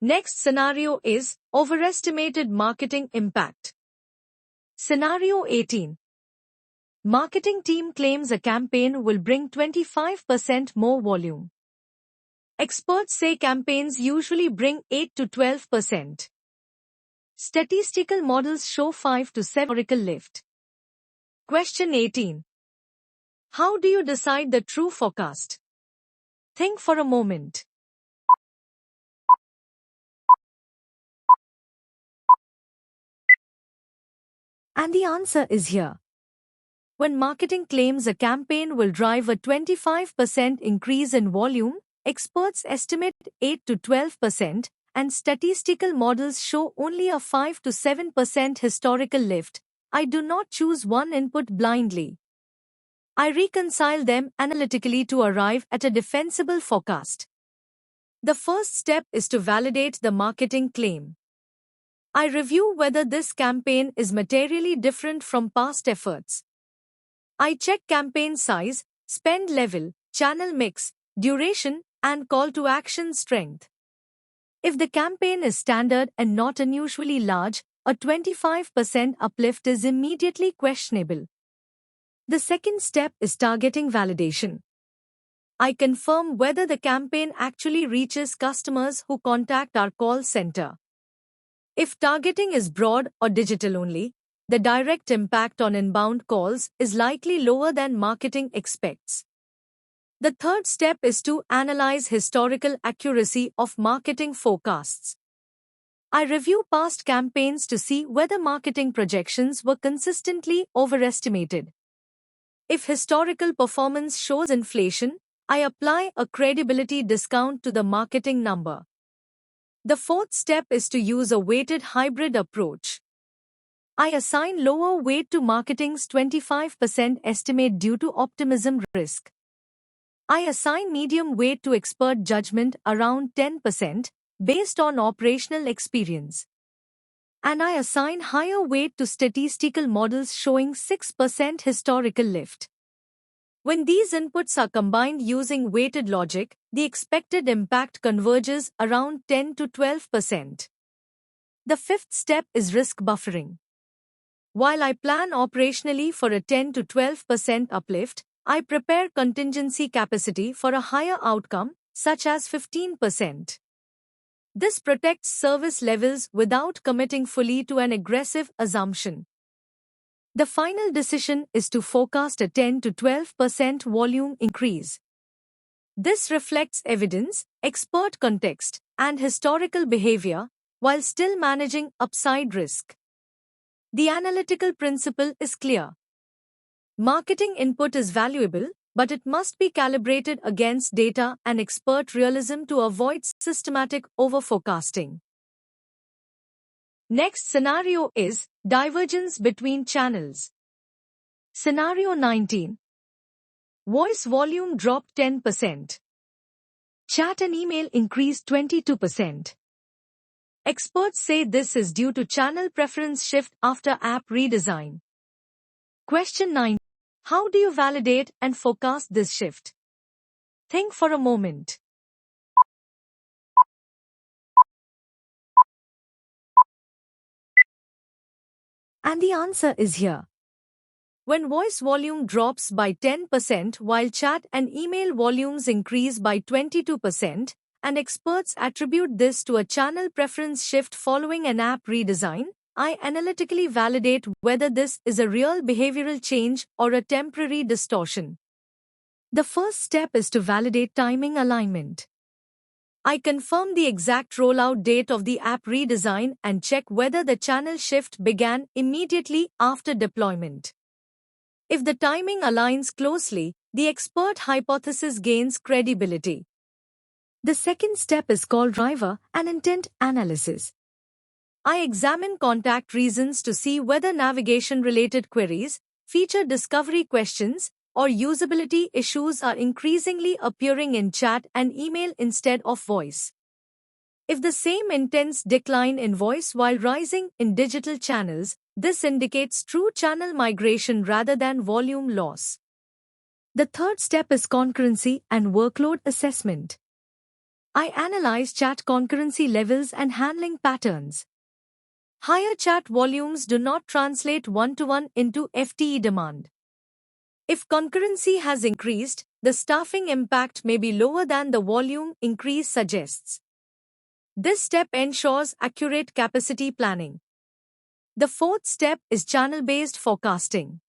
Next scenario is overestimated marketing impact. Scenario 18. Marketing team claims a campaign will bring 25% more volume. Experts say campaigns usually bring 8 to 12%. Statistical models show 5 to 7% historical lift. Question 18. How do you decide the true forecast? Think for a moment. And the answer is here. When marketing claims a campaign will drive a 25% increase in volume, experts estimate 8 to 12%, and statistical models show only a 5 to 7% historical lift. I do not choose one input blindly. I reconcile them analytically to arrive at a defensible forecast. The first step is to validate the marketing claim. I review whether this campaign is materially different from past efforts. I check campaign size, spend level, channel mix, duration, and call to action strength. If the campaign is standard and not unusually large, a 25% uplift is immediately questionable. The second step is targeting validation. I confirm whether the campaign actually reaches customers who contact our call center. If targeting is broad or digital only, the direct impact on inbound calls is likely lower than marketing expects. The third step is to analyze historical accuracy of marketing forecasts. I review past campaigns to see whether marketing projections were consistently overestimated. If historical performance shows inflation, I apply a credibility discount to the marketing number. The fourth step is to use a weighted hybrid approach. I assign lower weight to marketing's 25% estimate due to optimism risk. I assign medium weight to expert judgment around 10% based on operational experience. And I assign higher weight to statistical models showing 6% historical lift. When these inputs are combined using weighted logic, the expected impact converges around 10 to 12%. The fifth step is risk buffering. While I plan operationally for a 10 to 12% uplift, I prepare contingency capacity for a higher outcome, such as 15%. This protects service levels without committing fully to an aggressive assumption. The final decision is to forecast a 10 to 12% volume increase. This reflects evidence, expert context, and historical behavior, while still managing upside risk. The analytical principle is clear. Marketing input is valuable, but it must be calibrated against data and expert realism to avoid systematic overforecasting. Next scenario is divergence between channels. Scenario 19. Voice volume dropped 10%. Chat and email increased 22%. Experts say this is due to channel preference shift after app redesign. Question 9. How do you validate and forecast this shift? Think for a moment. And the answer is here. When voice volume drops by 10% while chat and email volumes increase by 22%, and experts attribute this to a channel preference shift following an app redesign, I analytically validate whether this is a real behavioral change or a temporary distortion. The first step is to validate timing alignment. I confirm the exact rollout date of the app redesign and check whether the channel shift began immediately after deployment. If the timing aligns closely, the expert hypothesis gains credibility. The second step is called driver and intent analysis. I examine contact reasons to see whether navigation-related queries, feature discovery questions, or usability issues are increasingly appearing in chat and email instead of voice. If the same intents decline in voice while rising in digital channels, this indicates true channel migration rather than volume loss. The third step is concurrency and workload assessment. I analyze chat concurrency levels and handling patterns. Higher chat volumes do not translate one-to-one into FTE demand. If concurrency has increased, the staffing impact may be lower than the volume increase suggests. This step ensures accurate capacity planning. The fourth step is channel-based forecasting.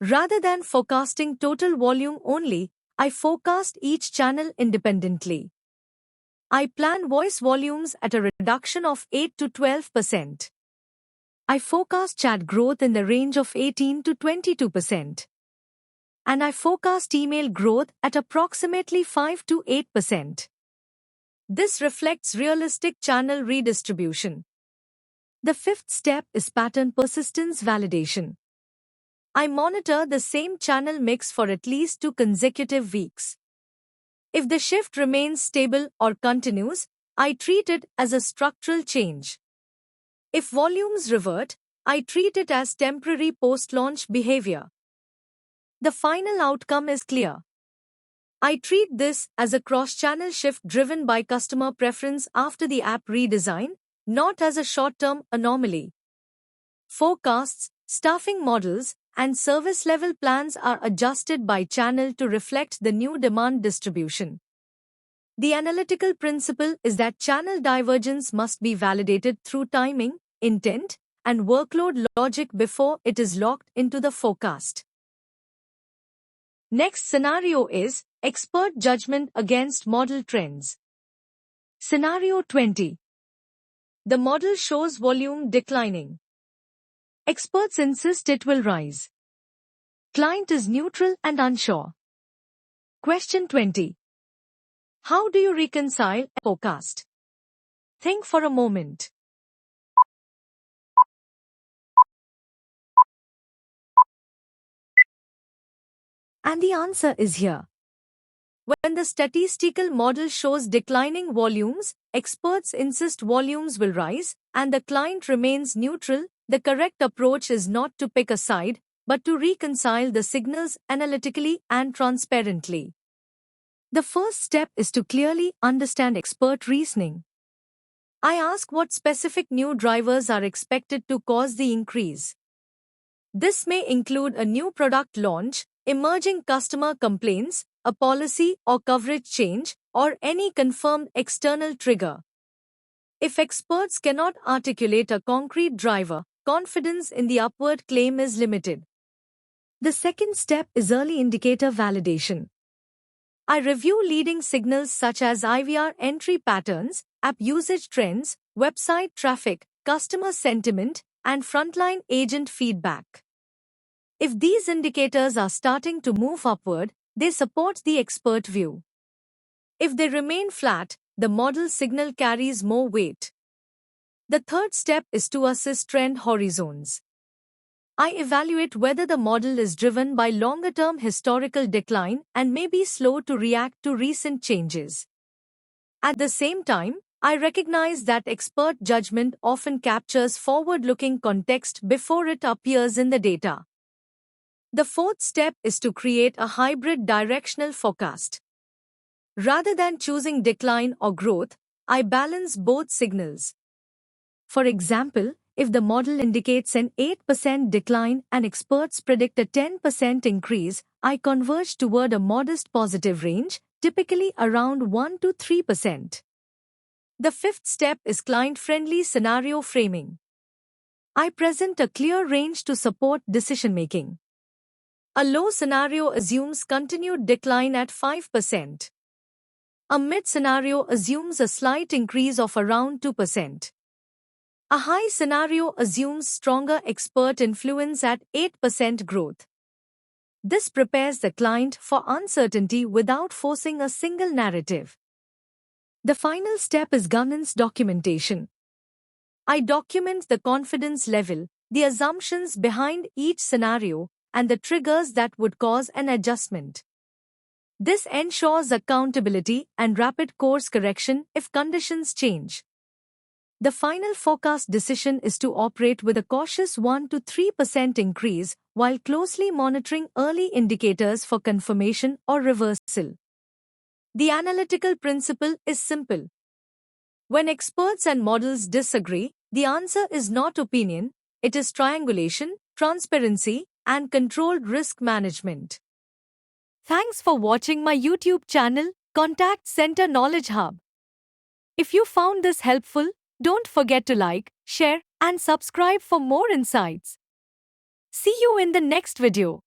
Rather than forecasting total volume only, I forecast each channel independently. I plan voice volumes at a reduction of 8 to 12%. I forecast chat growth in the range of 18 to 22%. And I forecast email growth at approximately 5 to 8%. This reflects realistic channel redistribution. The fifth step is pattern persistence validation. I monitor the same channel mix for at least 2 consecutive weeks. If the shift remains stable or continues, I treat it as a structural change. If volumes revert, I treat it as temporary post-launch behavior. The final outcome is clear. I treat this as a cross-channel shift driven by customer preference after the app redesign, not as a short-term anomaly. Forecasts, staffing models, and service-level plans are adjusted by channel to reflect the new demand distribution. The analytical principle is that channel divergence must be validated through timing, intent, and workload logic before it is locked into the forecast. Next scenario is expert judgment against model trends. Scenario 20. The model shows volume declining. Experts insist it will rise. Client is neutral and unsure. Question 20. How do you reconcile a forecast? Think for a moment. And the answer is here. When the statistical model shows declining volumes, experts insist volumes will rise, and the client remains neutral. The correct approach is not to pick a side, but to reconcile the signals analytically and transparently. The first step is to clearly understand expert reasoning. I ask what specific new drivers are expected to cause the increase. This may include a new product launch, emerging customer complaints, a policy or coverage change, or any confirmed external trigger. If experts cannot articulate a concrete driver, confidence in the upward claim is limited. The second step is early indicator validation. I review leading signals such as IVR entry patterns, app usage trends, website traffic, customer sentiment, and frontline agent feedback. If these indicators are starting to move upward, they support the expert view. If they remain flat, the model signal carries more weight. The third step is to assess trend horizons. I evaluate whether the model is driven by longer-term historical decline and may be slow to react to recent changes. At the same time, I recognize that expert judgment often captures forward-looking context before it appears in the data. The fourth step is to create a hybrid directional forecast. Rather than choosing decline or growth, I balance both signals. For example, if the model indicates an 8% decline and experts predict a 10% increase, I converge toward a modest positive range, typically around 1 to 3%. The fifth step is client-friendly scenario framing. I present a clear range to support decision-making. A low scenario assumes continued decline at 5%. A mid scenario assumes a slight increase of around 2%. A high scenario assumes stronger expert influence at 8% growth. This prepares the client for uncertainty without forcing a single narrative. The final step is governance documentation. I document the confidence level, the assumptions behind each scenario, and the triggers that would cause an adjustment. This ensures accountability and rapid course correction if conditions change. The final forecast decision is to operate with a cautious 1 to 3% increase while closely monitoring early indicators for confirmation or reversal. The analytical principle is simple. When experts and models disagree, the answer is not opinion, it is triangulation, transparency, and controlled risk management. Thanks for watching my YouTube channel, Contact Center Knowledge Hub. If you found this helpful, don't forget to like, share, and subscribe for more insights. See you in the next video.